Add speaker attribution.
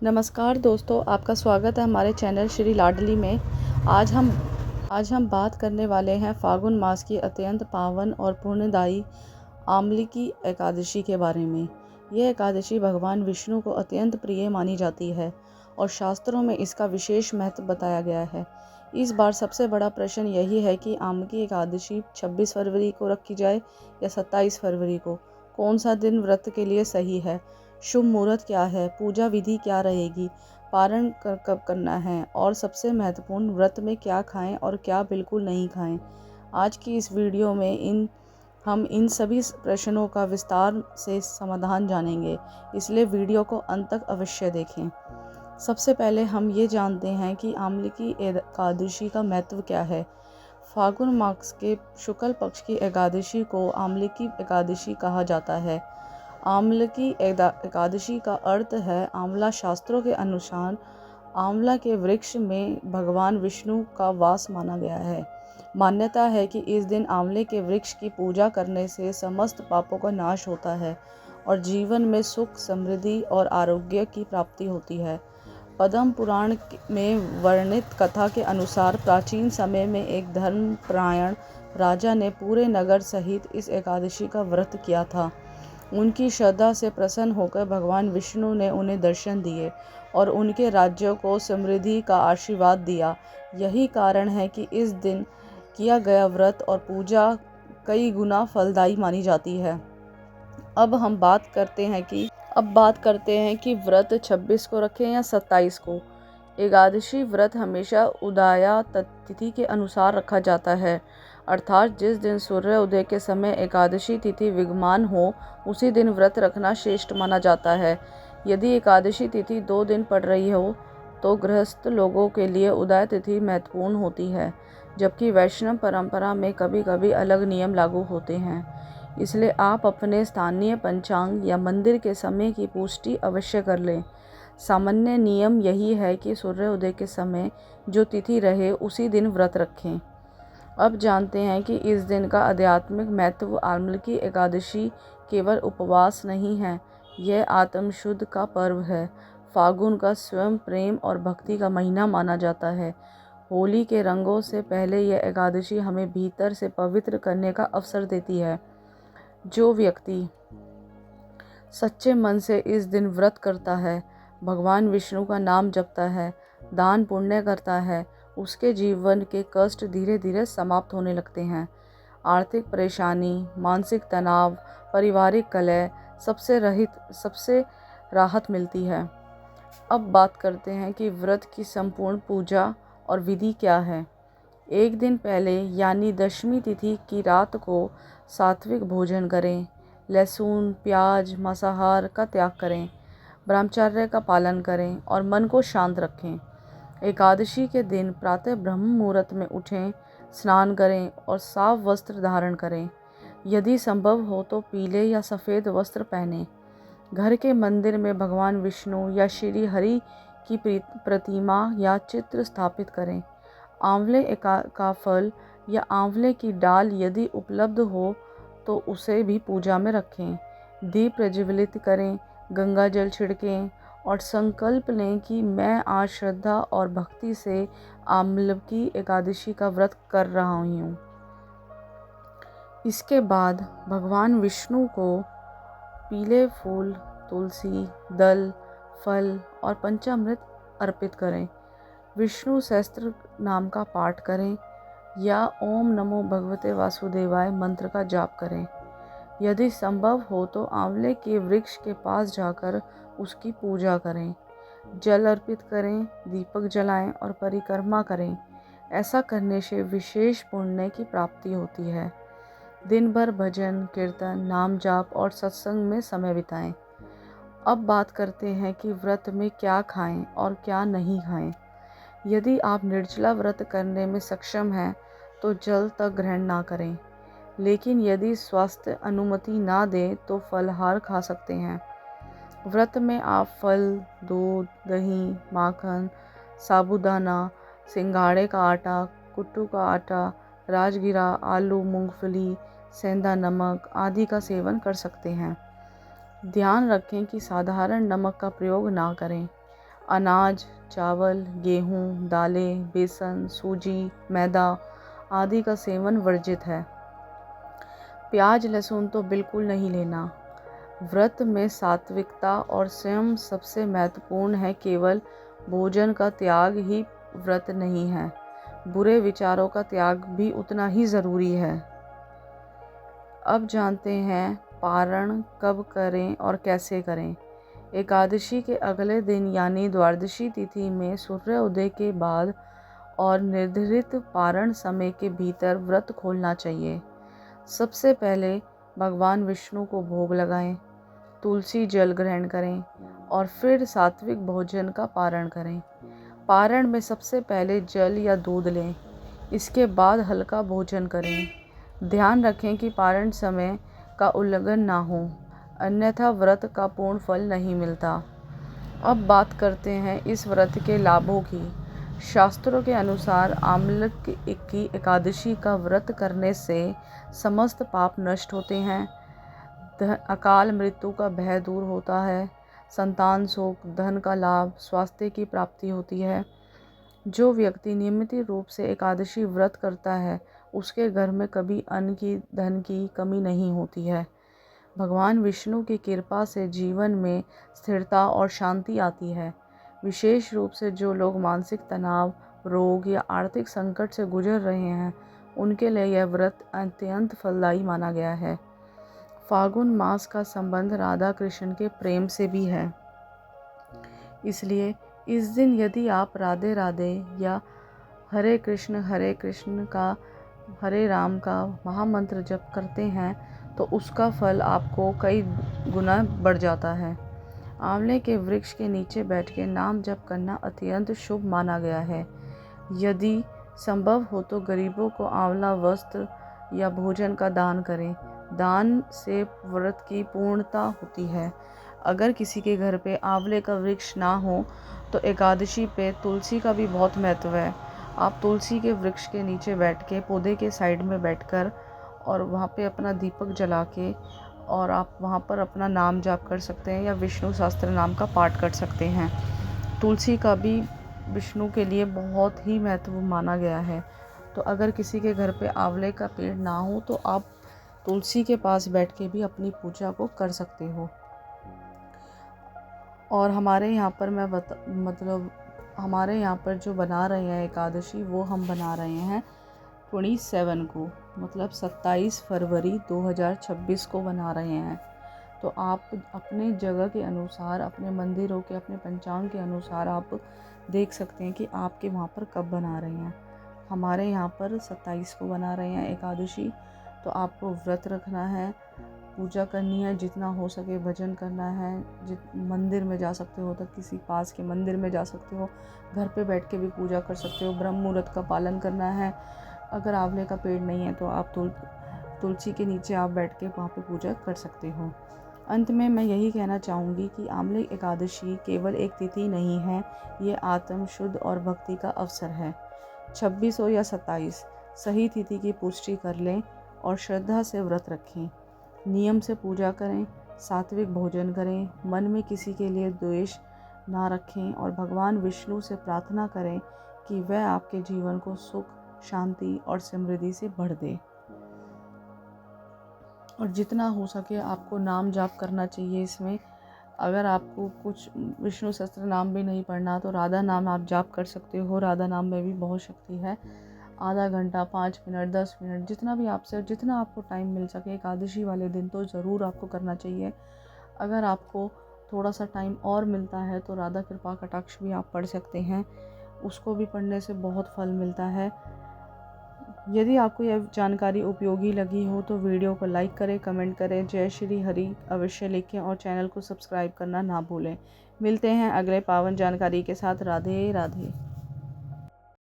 Speaker 1: नमस्कार दोस्तों, आपका स्वागत है हमारे चैनल श्री लाडली में। आज हम बात करने वाले हैं फागुन मास की अत्यंत पावन और पुण्यदायी आमलिकी एकादशी के बारे में। यह एकादशी भगवान विष्णु को अत्यंत प्रिय मानी जाती है और शास्त्रों में इसका विशेष महत्व बताया गया है। इस बार सबसे बड़ा प्रश्न यही है कि आमलिकी एकादशी 26 फरवरी को रखी जाए या 27 फरवरी को। कौन सा दिन व्रत के लिए सही है, शुभ मुहूर्त क्या है, पूजा विधि क्या रहेगी, पारण कब करना है और सबसे महत्वपूर्ण व्रत में क्या खाएं और क्या बिल्कुल नहीं खाएं। आज की इस वीडियो में हम इन सभी प्रश्नों का विस्तार से समाधान जानेंगे, इसलिए वीडियो को अंत तक अवश्य देखें। सबसे पहले हम ये जानते हैं कि आमलिकी एकादशी का महत्व क्या है। फागुन मास के शुक्ल पक्ष की एकादशी को आमलिकी एकादशी कहा जाता है। आमलिकी एकादशी का अर्थ है आंवला। शास्त्रों के अनुसार आंवला के वृक्ष में भगवान विष्णु का वास माना गया है। मान्यता है कि इस दिन आंवले के वृक्ष की पूजा करने से समस्त पापों का नाश होता है और जीवन में सुख, समृद्धि और आरोग्य की प्राप्ति होती है। पद्म पुराण में वर्णित कथा के अनुसार प्राचीन समय में एक धर्मपरायण राजा ने पूरे नगर सहित इस एकादशी का व्रत किया था। उनकी श्रद्धा से प्रसन्न होकर भगवान विष्णु ने उन्हें दर्शन दिए और उनके राज्य को समृद्धि का आशीर्वाद दिया। यही कारण है कि इस दिन किया गया व्रत और पूजा कई गुना फलदायी मानी जाती है। अब बात करते हैं कि व्रत 26 को रखें या 27 को। एकादशी व्रत हमेशा उदया तिथि के अनुसार रखा जाता है, अर्थात जिस दिन सूर्य उदय के समय एकादशी तिथि विद्यमान हो उसी दिन व्रत रखना श्रेष्ठ माना जाता है। यदि एकादशी तिथि 2 दिन पड़ रही हो तो गृहस्थ लोगों के लिए उदय तिथि महत्वपूर्ण होती है, जबकि वैष्णव परंपरा में कभी कभी अलग नियम लागू होते हैं। इसलिए आप अपने स्थानीय पंचांग या मंदिर के समय की पुष्टि अवश्य कर लें। सामान्य नियम यही है कि सूर्योदय के समय जो तिथि रहे उसी दिन व्रत रखें। अब जानते हैं कि इस दिन का आध्यात्मिक महत्व। आमलिकी एकादशी केवल उपवास नहीं है, यह आत्मशुद्ध का पर्व है। फागुन का स्वयं प्रेम और भक्ति का महीना माना जाता है। होली के रंगों से पहले यह एकादशी हमें भीतर से पवित्र करने का अवसर देती है। जो व्यक्ति सच्चे मन से इस दिन व्रत करता है, भगवान विष्णु का नाम जपता है, दान पुण्य करता है, उसके जीवन के कष्ट धीरे धीरे समाप्त होने लगते हैं। आर्थिक परेशानी, मानसिक तनाव, पारिवारिक कलह सबसे राहत मिलती है। अब बात करते हैं कि व्रत की संपूर्ण पूजा और विधि क्या है। एक दिन पहले यानी दशमी तिथि की रात को सात्विक भोजन करें। लहसुन, प्याज, मांसाहार का त्याग करें। ब्रह्मचर्य का पालन करें और मन को शांत रखें। एकादशी के दिन प्रातः ब्रह्म मुहूर्त में उठें, स्नान करें और साफ वस्त्र धारण करें। यदि संभव हो तो पीले या सफ़ेद वस्त्र पहनें। घर के मंदिर में भगवान विष्णु या श्री हरि की प्रतिमा या चित्र स्थापित करें। आंवले का फल या आंवले की डाल यदि उपलब्ध हो तो उसे भी पूजा में रखें। दीप प्रज्वलित करें, गंगा जल छिड़कें और संकल्प लें कि मैं आज श्रद्धा और भक्ति से आमलिकी एकादशी का व्रत कर रहा हूँ। इसके बाद भगवान विष्णु को पीले फूल, तुलसी, दल, फल और पंचामृत अर्पित करें। विष्णु सहस्त्र नाम का पाठ करें या ओम नमो भगवते वासुदेवाय मंत्र का जाप करें। यदि संभव हो तो आंवले के वृक्ष के पास जाकर उसकी पूजा करें, जल अर्पित करें, दीपक जलाएं और परिक्रमा करें। ऐसा करने से विशेष पुण्य की प्राप्ति होती है। दिन भर भजन, कीर्तन, नाम जाप और सत्संग में समय बिताएं। अब बात करते हैं कि व्रत में क्या खाएं और क्या नहीं खाएं। यदि आप निर्जला व्रत करने में सक्षम हैं तो जल तक ग्रहण ना करें, लेकिन यदि स्वास्थ्य अनुमति ना दे तो फलाहार खा सकते हैं। व्रत में आप फल, दूध, दही, माखन, साबूदाना, सिंघाड़े का आटा, कुट्टू का आटा, राजगिरा, आलू, मूंगफली, सेंधा नमक आदि का सेवन कर सकते हैं। ध्यान रखें कि साधारण नमक का प्रयोग ना करें। अनाज, चावल, गेहूँ, दालें, बेसन, सूजी, मैदा आदि का सेवन वर्जित है। प्याज लहसुन तो बिल्कुल नहीं लेना। व्रत में सात्विकता और संयम सबसे महत्वपूर्ण है। केवल भोजन का त्याग ही व्रत नहीं है, बुरे विचारों का त्याग भी उतना ही ज़रूरी है। अब जानते हैं पारण कब करें और कैसे करें। एकादशी के अगले दिन यानी द्वादशी तिथि में सूर्योदय के बाद और निर्धारित पारण समय के भीतर व्रत खोलना चाहिए। सबसे पहले भगवान विष्णु को भोग लगाएं, तुलसी जल ग्रहण करें और फिर सात्विक भोजन का पारण करें। पारण में सबसे पहले जल या दूध लें, इसके बाद हल्का भोजन करें। ध्यान रखें कि पारण समय का उल्लंघन ना हो, अन्यथा व्रत का पूर्ण फल नहीं मिलता। अब बात करते हैं इस व्रत के लाभों की। शास्त्रों के अनुसार आमलक की एकादशी का व्रत करने से समस्त पाप नष्ट होते हैं, अकाल मृत्यु का भय दूर होता है, संतान सुख, धन का लाभ, स्वास्थ्य की प्राप्ति होती है। जो व्यक्ति नियमित रूप से एकादशी व्रत करता है उसके घर में कभी अन्न की धन की कमी नहीं होती है। भगवान विष्णु की कृपा से जीवन में स्थिरता और शांति आती है। विशेष रूप से जो लोग मानसिक तनाव, रोग या आर्थिक संकट से गुजर रहे हैं उनके लिए यह व्रत अत्यंत फलदायी माना गया है। फागुन मास का संबंध राधा कृष्ण के प्रेम से भी है, इसलिए इस दिन यदि आप राधे राधे या हरे कृष्ण का हरे राम का महामंत्र जप करते हैं तो उसका फल आपको कई गुना बढ़ जाता है। आंवले के वृक्ष के नीचे बैठ के नाम जप करना अत्यंत शुभ माना गया है। यदि संभव हो तो गरीबों को आंवला वस्त्र या भोजन का दान करें। दान से व्रत की पूर्णता होती है। अगर किसी के घर पे आंवले का वृक्ष ना हो तो एकादशी पे तुलसी का भी बहुत महत्व है। आप तुलसी के वृक्ष के नीचे बैठ के पौधे के साइड में बैठकर और वहाँ पे अपना दीपक जला के और आप वहाँ पर अपना नाम जाप कर सकते हैं या विष्णु सहस्त्र नाम का पाठ कर सकते हैं। तुलसी का भी विष्णु के लिए बहुत ही महत्व माना गया है। तो अगर किसी के घर पे आंवले का पेड़ ना हो तो आप तुलसी के पास बैठ के भी अपनी पूजा को कर सकते हो। और हमारे यहाँ पर हमारे यहाँ पर जो बना रहे हैं एकादशी वो हम बना रहे हैं 27 को, मतलब 27 फरवरी 2026 को बना रहे हैं। तो आप अपने जगह के अनुसार, अपने मंदिरों के, अपने पंचांग के अनुसार आप देख सकते हैं कि आपके वहाँ पर कब बना रहे हैं। हमारे यहाँ पर 27 को बना रहे हैं एकादशी। तो आपको व्रत रखना है, पूजा करनी है, जितना हो सके भजन करना है। मंदिर में जा सकते हो तो किसी पास के मंदिर में जा सकते हो, घर पे बैठ के भी पूजा कर सकते हो। ब्रह्म मुहूर्त का पालन करना है। अगर आंवले का पेड़ नहीं है तो आप तुलसी के नीचे आप बैठ के वहाँ पे पूजा कर सकते हो। अंत में मैं यही कहना चाहूँगी कि आंवले एकादशी केवल एक तिथि नहीं है, ये आत्म शुद्ध और भक्ति का अवसर है। 26 हो या 27, सही तिथि की पुष्टि कर लें और श्रद्धा से व्रत रखें। नियम से पूजा करें, सात्विक भोजन करें, मन में किसी के लिए द्वेष ना रखें और भगवान विष्णु से प्रार्थना करें कि वह आपके जीवन को सुख, शांति और समृद्धि से भर दे। और जितना हो सके आपको नाम जाप करना चाहिए इसमें। अगर आपको कुछ विष्णु सहस्त्र नाम भी नहीं पढ़ना तो राधा नाम आप जाप कर सकते हो। राधा नाम में भी बहुत शक्ति है। आधा घंटा, 5 मिनट, 10 मिनट, जितना आपको टाइम मिल सके एकादशी वाले दिन तो ज़रूर आपको करना चाहिए। अगर आपको थोड़ा सा टाइम और मिलता है तो राधा कृपा कटाक्ष भी आप पढ़ सकते हैं, उसको भी पढ़ने से बहुत फल मिलता है। यदि आपको यह जानकारी उपयोगी लगी हो तो वीडियो को लाइक करें, कमेंट करें, जय श्री हरि अवश्य लिखें और चैनल को सब्सक्राइब करना ना भूलें। मिलते हैं अगले पावन जानकारी के साथ। राधे राधे।